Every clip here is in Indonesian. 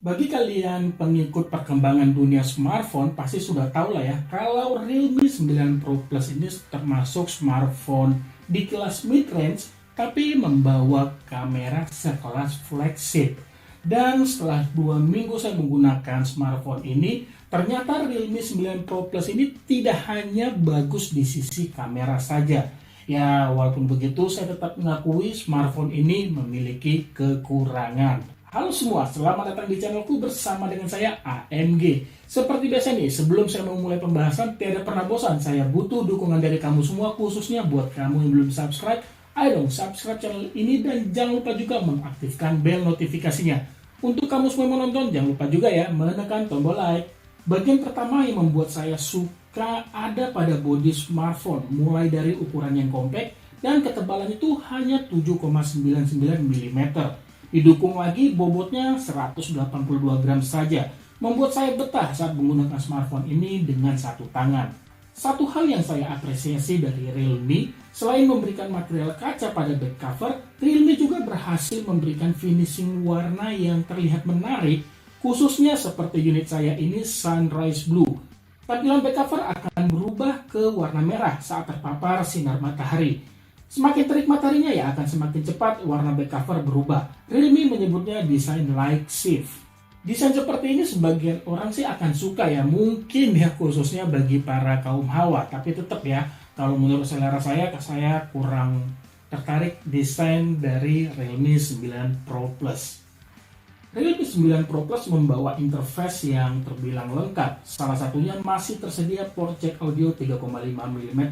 Bagi kalian pengikut perkembangan dunia smartphone, pasti sudah tahu lah ya, kalau Realme 9 Pro Plus ini termasuk smartphone di kelas mid-range, tapi membawa kamera sekelas flagship. Dan setelah 2 minggu saya menggunakan smartphone ini, ternyata Realme 9 Pro Plus ini tidak hanya bagus di sisi kamera saja. Ya, walaupun begitu, saya tetap mengakui smartphone ini memiliki kekurangan. Halo semua, selamat datang di channelku bersama dengan saya AMG. Seperti biasa nih, sebelum saya memulai pembahasan, tiada pernah bosan. Saya butuh dukungan dari kamu semua, khususnya buat kamu yang belum subscribe. Ayo dong subscribe channel ini dan jangan lupa juga mengaktifkan bel notifikasinya. Untuk kamu semua yang menonton, jangan lupa juga ya menekan tombol like. Bagian pertama yang membuat saya suka ada pada bodi smartphone, mulai dari ukuran yang compact dan ketebalan itu hanya 7,99 mm. Didukung lagi bobotnya 182 gram saja, membuat saya betah saat menggunakan smartphone ini dengan satu tangan. Satu hal yang saya apresiasi dari Realme, selain memberikan material kaca pada back cover, Realme juga berhasil memberikan finishing warna yang terlihat menarik, khususnya seperti unit saya ini Sunrise Blue. Tampilan back cover akan berubah ke warna merah saat terpapar sinar matahari. Semakin terik mataharinya ya akan semakin cepat warna back cover berubah. Realme menyebutnya desain light shift. Desain seperti ini sebagian orang sih akan suka ya, mungkin ya khususnya bagi para kaum hawa. Tapi tetap ya, kalau menurut selera saya kurang tertarik desain dari Realme 9 Pro Plus. Realme 9 Pro Plus membawa interface yang terbilang lengkap. Salah satunya masih tersedia port jack audio 3,5 mm.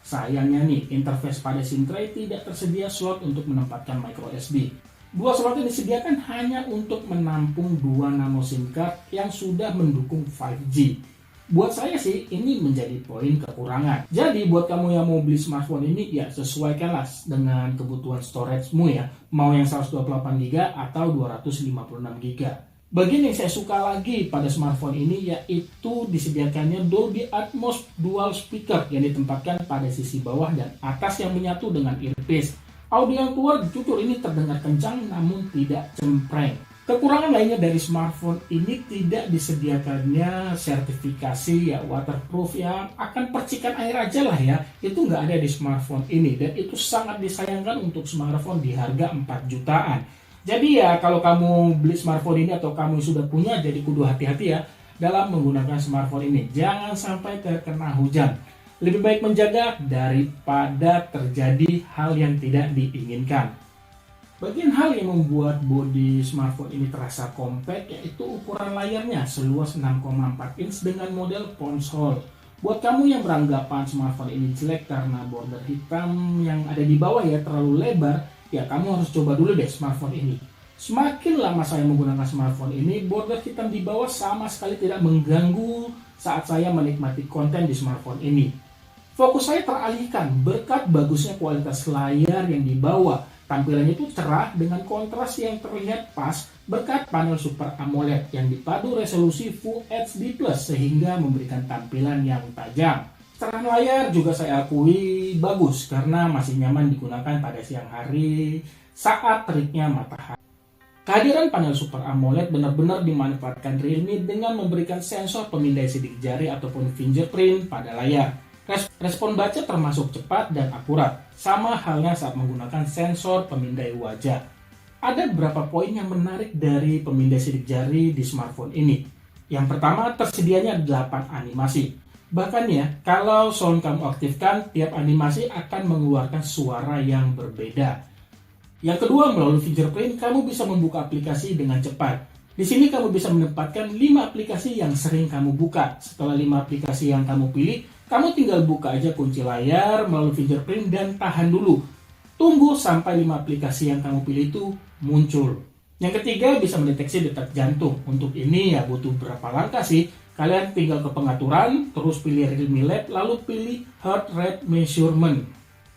Sayangnya nih, interface pada SIM tray tidak tersedia slot untuk menempatkan micro SD. Dua slot yang disediakan hanya untuk menampung 2 nano SIM card yang sudah mendukung 5G. Buat saya sih, ini menjadi poin kekurangan. Jadi, buat kamu yang mau beli smartphone ini, ya sesuaikanlah dengan kebutuhan storage-mu ya. Mau yang 128GB atau 256GB. Bagian yang saya suka lagi pada smartphone ini yaitu disediakannya Dolby Atmos Dual Speaker yang ditempatkan pada sisi bawah dan atas yang menyatu dengan earpiece. Audio yang keluar jujur ini terdengar kencang namun tidak cempreng. Kekurangan lainnya dari smartphone ini tidak disediakannya sertifikasi ya waterproof yang akan percikan air aja lah ya. Itu nggak ada di smartphone ini dan itu sangat disayangkan untuk smartphone di harga 4 jutaan. Jadi ya kalau kamu beli smartphone ini atau kamu sudah punya, jadi kudu hati-hati ya dalam menggunakan smartphone ini. Jangan sampai terkena hujan. Lebih baik menjaga daripada terjadi hal yang tidak diinginkan. Bagian hal yang membuat bodi smartphone ini terasa compact yaitu ukuran layarnya seluas 6,4 inch dengan model ponsel. Buat kamu yang beranggapan smartphone ini jelek karena border hitam yang ada di bawah ya terlalu lebar, ya kamu harus coba dulu deh smartphone ini. Semakin lama saya menggunakan smartphone ini, border hitam di bawah sama sekali tidak mengganggu saat saya menikmati konten di smartphone ini. Fokus saya teralihkan berkat bagusnya kualitas layar yang dibawa. Tampilannya itu cerah dengan kontras yang terlihat pas berkat panel Super AMOLED yang dipadu resolusi Full HD Plus sehingga memberikan tampilan yang tajam. Cerahan layar juga saya akui bagus karena masih nyaman digunakan pada siang hari saat teriknya matahari. Kehadiran panel Super AMOLED benar-benar dimanfaatkan Realme dengan memberikan sensor pemindai sidik jari ataupun fingerprint pada layar. Respon baca termasuk cepat dan akurat, sama halnya saat menggunakan sensor pemindai wajah. Ada beberapa poin yang menarik dari pemindai sidik jari di smartphone ini. Yang pertama, tersedianya 8 animasi. Bahkan ya, kalau sound kamu aktifkan, tiap animasi akan mengeluarkan suara yang berbeda. Yang kedua, melalui fingerprint, kamu bisa membuka aplikasi dengan cepat. Di sini kamu bisa menempatkan 5 aplikasi yang sering kamu buka. Setelah 5 aplikasi yang kamu pilih, kamu tinggal buka aja kunci layar melalui fingerprint dan tahan dulu. Tunggu sampai 5 aplikasi yang kamu pilih itu muncul. Yang ketiga, bisa mendeteksi detak jantung. Untuk ini ya butuh berapa langkah sih? Kalian tinggal ke pengaturan, terus pilih Realme Lab, lalu pilih Heart Rate Measurement.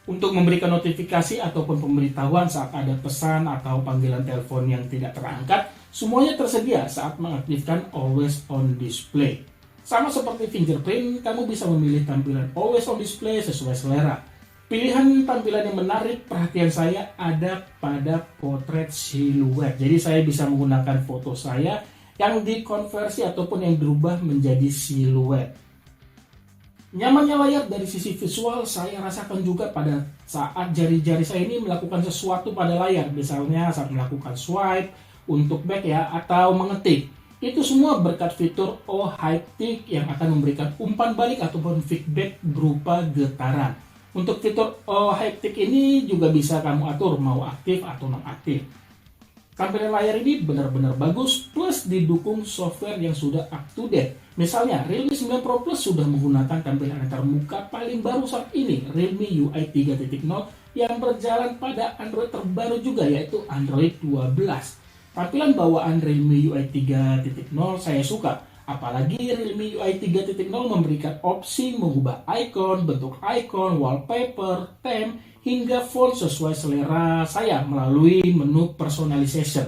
Untuk memberikan notifikasi ataupun pemberitahuan saat ada pesan atau panggilan telepon yang tidak terangkat, semuanya tersedia saat mengaktifkan Always On Display. Sama seperti fingerprint, kamu bisa memilih tampilan Always On Display sesuai selera. Pilihan tampilan yang menarik perhatian saya ada pada potret siluet. Jadi saya bisa menggunakan foto saya yang dikonversi ataupun yang dirubah menjadi siluet. Nyamannya layar dari sisi visual saya rasakan juga pada saat jari-jari saya ini melakukan sesuatu pada layar. Misalnya saat melakukan swipe untuk back ya, atau mengetik. Itu semua berkat fitur Oh Haptic yang akan memberikan umpan balik ataupun feedback berupa getaran. Untuk fitur Oh Haptic ini juga bisa kamu atur mau aktif atau non-aktif. Tampilan layar ini benar-benar bagus, plus didukung software yang sudah up to date. Misalnya, Realme 9 Pro Plus sudah menggunakan tampilan antarmuka paling baru saat ini, Realme UI 3.0 yang berjalan pada Android terbaru juga, yaitu Android 12. Tampilan bawaan Realme UI 3.0 saya suka, apalagi Realme UI 3.0 memberikan opsi mengubah icon, bentuk icon, wallpaper, theme, hingga font sesuai selera saya melalui menu personalization.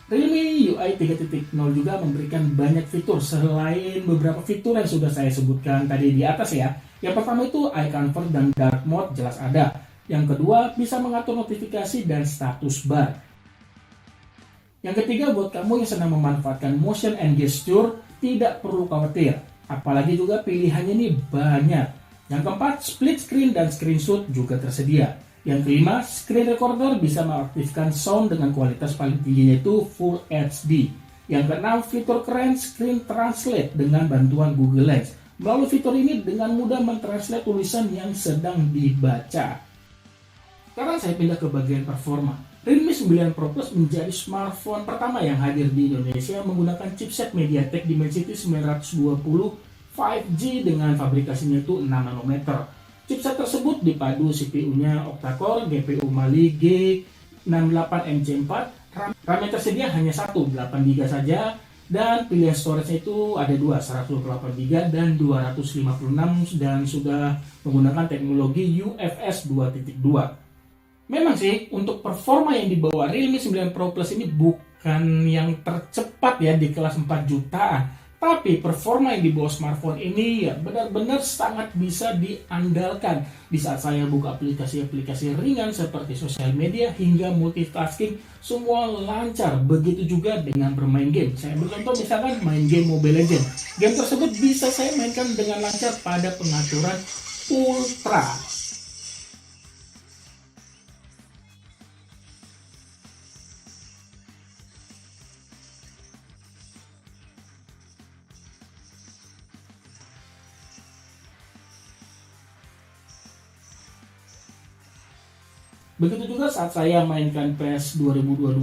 Realme UI 3.0 juga memberikan banyak fitur selain beberapa fitur yang sudah saya sebutkan tadi di atas ya. Yang pertama itu eye comfort dan dark mode jelas ada. Yang kedua, bisa mengatur notifikasi dan status bar. Yang ketiga, buat kamu yang sedang memanfaatkan motion and gesture, tidak perlu khawatir. Apalagi juga pilihannya ini banyak. Yang keempat, split screen dan screenshot juga tersedia. Yang kelima, screen recorder bisa mengaktifkan sound dengan kualitas paling tinggi yaitu Full HD. Yang keenam, fitur keren screen translate dengan bantuan Google Lens. Melalui fitur ini dengan mudah mentranslate tulisan yang sedang dibaca. Sekarang saya pindah ke bagian performa. Realme 9 Pro Plus menjadi smartphone pertama yang hadir di Indonesia menggunakan chipset MediaTek Dimensity 920 5G dengan fabrikasinya itu 6 nanometer. Chipset tersebut dipadu CPU-nya octa-core, GPU Mali G68MC4, RAM yang tersedia hanya 1, 8GB saja, dan pilihan storage-nya itu ada 2, 128GB dan 256 dan sudah menggunakan teknologi UFS 2.2. Memang sih, untuk performa yang dibawa Realme 9 Pro Plus ini bukan yang tercepat ya di kelas 4 jutaan. Tapi performa yang dibawa smartphone ini ya benar-benar sangat bisa diandalkan. Di saat saya buka aplikasi-aplikasi ringan seperti sosial media hingga multitasking, semua lancar. Begitu juga dengan bermain game. Saya bercontoh misalkan main game Mobile Legends. Game tersebut bisa saya mainkan dengan lancar pada pengaturan Ultra. Begitu juga saat saya mainkan PES 2022,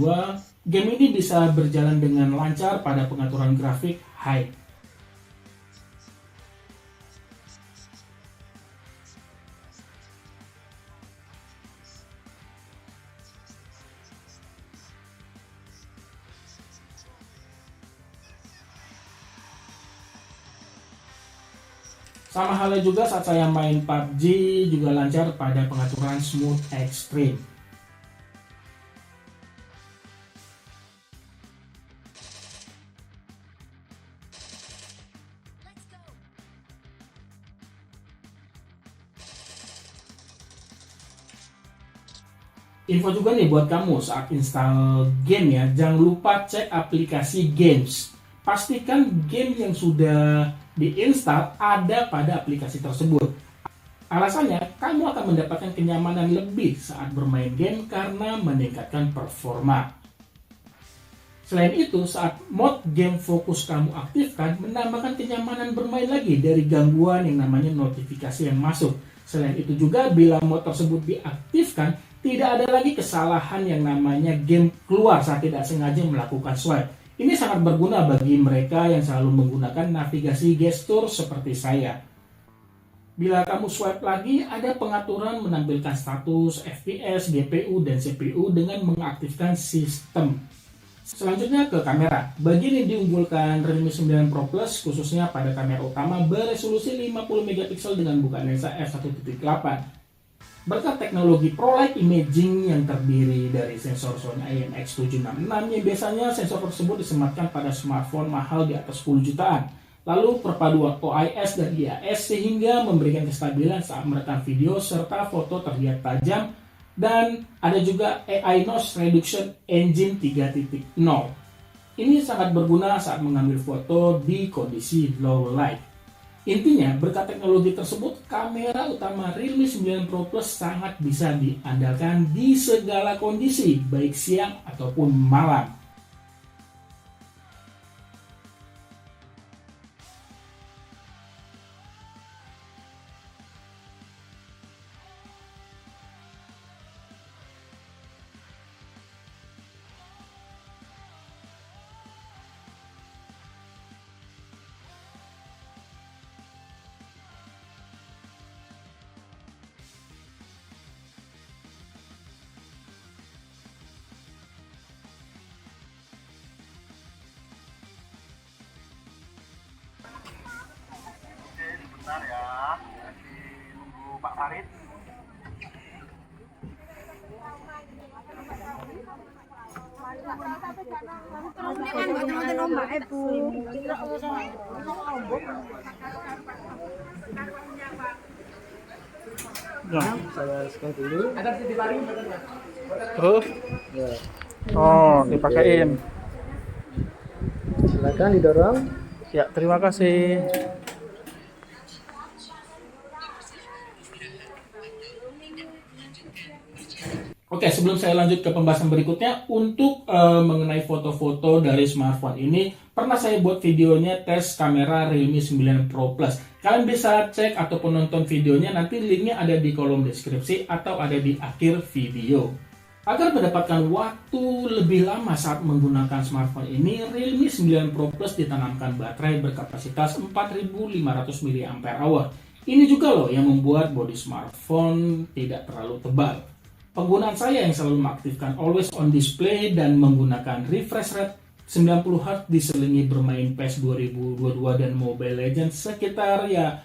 game ini bisa berjalan dengan lancar pada pengaturan grafik high. Sama halnya juga saat saya main PUBG juga lancar pada pengaturan smooth extreme. Info juga nih buat kamu saat install game ya, jangan lupa cek aplikasi games. Pastikan game yang sudah diinstal ada pada aplikasi tersebut. Alasannya, kamu akan mendapatkan kenyamanan lebih saat bermain game karena meningkatkan performa. Selain itu, saat mode game fokus kamu aktifkan, menambahkan kenyamanan bermain lagi dari gangguan yang namanya notifikasi yang masuk. Selain itu juga, bila mode tersebut diaktifkan, tidak ada lagi kesalahan yang namanya game keluar saat tidak sengaja melakukan swipe. Ini sangat berguna bagi mereka yang selalu menggunakan navigasi gestur seperti saya. Bila kamu swipe lagi, ada pengaturan menampilkan status, FPS, GPU, dan CPU dengan mengaktifkan sistem. Selanjutnya ke kamera. Bagian yang diunggulkan Realme 9 Pro Plus khususnya pada kamera utama beresolusi 50 MP dengan bukaan lensa f1.8. Berkat teknologi ProLight Imaging yang terdiri dari sensor Sony IMX766 yang biasanya sensor tersebut disematkan pada smartphone mahal di atas 10 jutaan. Lalu perpaduan OIS dan IAS sehingga memberikan kestabilan saat merekam video serta foto terlihat tajam, dan ada juga AI Noise Reduction Engine 3.0. Ini sangat berguna saat mengambil foto di kondisi low light. Intinya, berkat teknologi tersebut, kamera utama Realme 9 Pro Plus sangat bisa diandalkan di segala kondisi, baik siang ataupun malam. Bentar ya, masih nunggu Pak Farid. Nah, saya sekali dulu. Oh, Ya, oh dipakein. silakan didorong. Ya, terima kasih. Oke, sebelum saya lanjut ke pembahasan berikutnya, untuk mengenai foto-foto dari smartphone ini, pernah saya buat videonya tes kamera Realme 9 Pro Plus. Kalian bisa cek ataupun nonton videonya, nanti linknya ada di kolom deskripsi atau ada di akhir video. Agar mendapatkan waktu lebih lama saat menggunakan smartphone ini, Realme 9 Pro Plus ditanamkan baterai berkapasitas 4500 mAh. Ini juga loh yang membuat bodi smartphone tidak terlalu tebal. Penggunaan saya yang selalu mengaktifkan always on display dan menggunakan refresh rate 90 Hz diselingi bermain PES 2022 dan Mobile Legends sekitar ya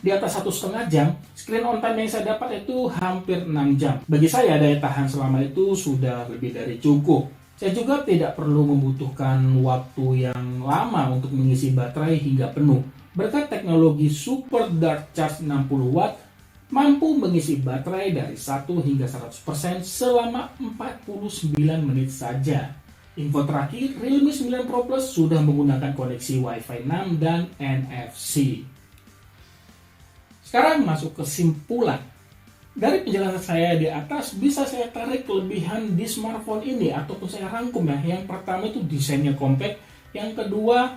di atas 1,5 jam. Screen on time yang saya dapat itu hampir 6 jam. Bagi saya daya tahan selama itu sudah lebih dari cukup. Saya juga tidak perlu membutuhkan waktu yang lama untuk mengisi baterai hingga penuh. Berkat teknologi Super Dark Charge 60 Watt mampu mengisi baterai dari 1 hingga 100% selama 49 menit saja. Info terakhir, Realme 9 Pro Plus sudah menggunakan koneksi Wi-Fi 6 dan NFC. Sekarang masuk kesimpulan. Dari penjelasan saya di atas, bisa saya tarik kelebihan di smartphone ini ataupun saya rangkum ya. Yang pertama itu desainnya compact, yang kedua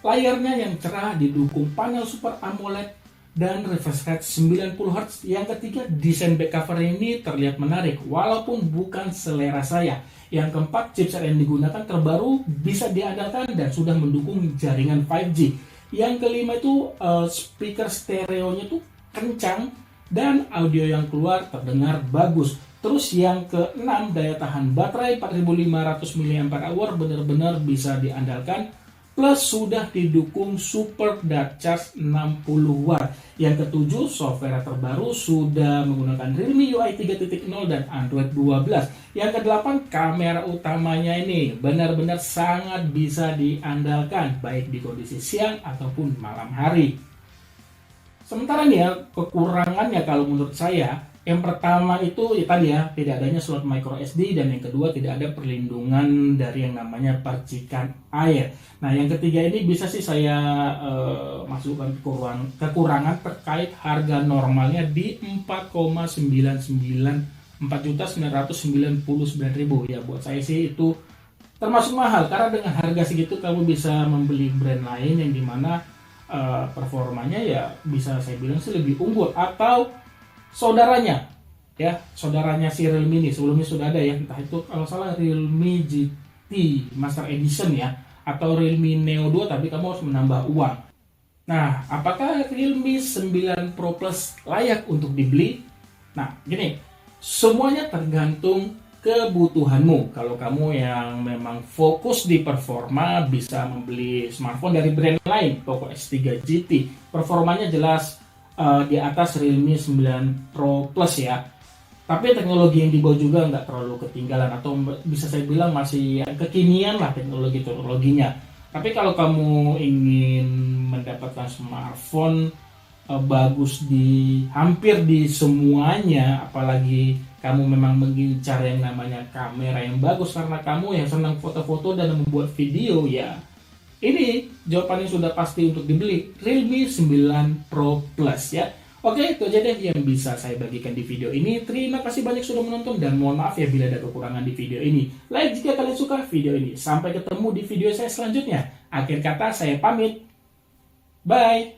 layarnya yang cerah didukung panel Super AMOLED dan refresh rate 90 Hz. Yang ketiga, desain back cover ini terlihat menarik walaupun bukan selera saya. Yang keempat, chipset yang digunakan terbaru, bisa diandalkan dan sudah mendukung jaringan 5G. Yang kelima itu speaker stereonya tuh kencang dan audio yang keluar terdengar bagus. Terus yang keenam, daya tahan baterai 4500 mAh benar-benar bisa diandalkan, plus sudah didukung Super Dark Charge 60 Watt. Yang ketujuh, software terbaru sudah menggunakan Realme UI 3.0 dan Android 12. Yang kedelapan, kamera utamanya ini benar-benar sangat bisa diandalkan baik di kondisi siang ataupun malam hari. Sementara nih ya, kekurangannya kalau menurut saya, yang pertama itu ya tadi ya, tidak adanya slot micro SD, dan yang kedua tidak ada perlindungan dari yang namanya percikan air. Nah, yang ketiga ini bisa sih saya masukkan kekurangan terkait harga normalnya di 4,99 ya. Buat saya sih itu termasuk mahal, karena dengan harga segitu kamu bisa membeli brand lain yang dimana performanya ya bisa saya bilang sih lebih unggul, atau saudaranya si Realme ini sebelumnya sudah ada ya, entah itu kalau salah Realme GT Master Edition ya, atau Realme Neo 2, tapi kamu harus menambah uang. Nah, apakah Realme 9 Pro Plus layak untuk dibeli? Nah, gini, semuanya tergantung kebutuhanmu. Kalau kamu yang memang fokus di performa, bisa membeli smartphone dari brand lain, Poco X3 GT. Performanya jelas di atas Realme 9 Pro Plus ya. Tapi teknologi yang dibawa juga nggak terlalu ketinggalan, atau bisa saya bilang masih kekinian lah teknologinya. Tapi kalau kamu ingin mendapatkan smartphone bagus di hampir di semuanya, apalagi kamu memang mengincar yang namanya kamera yang bagus karena kamu yang senang foto-foto dan membuat video, ya ini jawabannya sudah pasti untuk dibeli, Realme 9 Pro Plus ya. Oke, itu aja deh yang bisa saya bagikan di video ini. Terima kasih banyak sudah menonton dan mohon maaf ya bila ada kekurangan di video ini. Like jika kalian suka video ini. Sampai ketemu di video saya selanjutnya. Akhir kata saya pamit. Bye.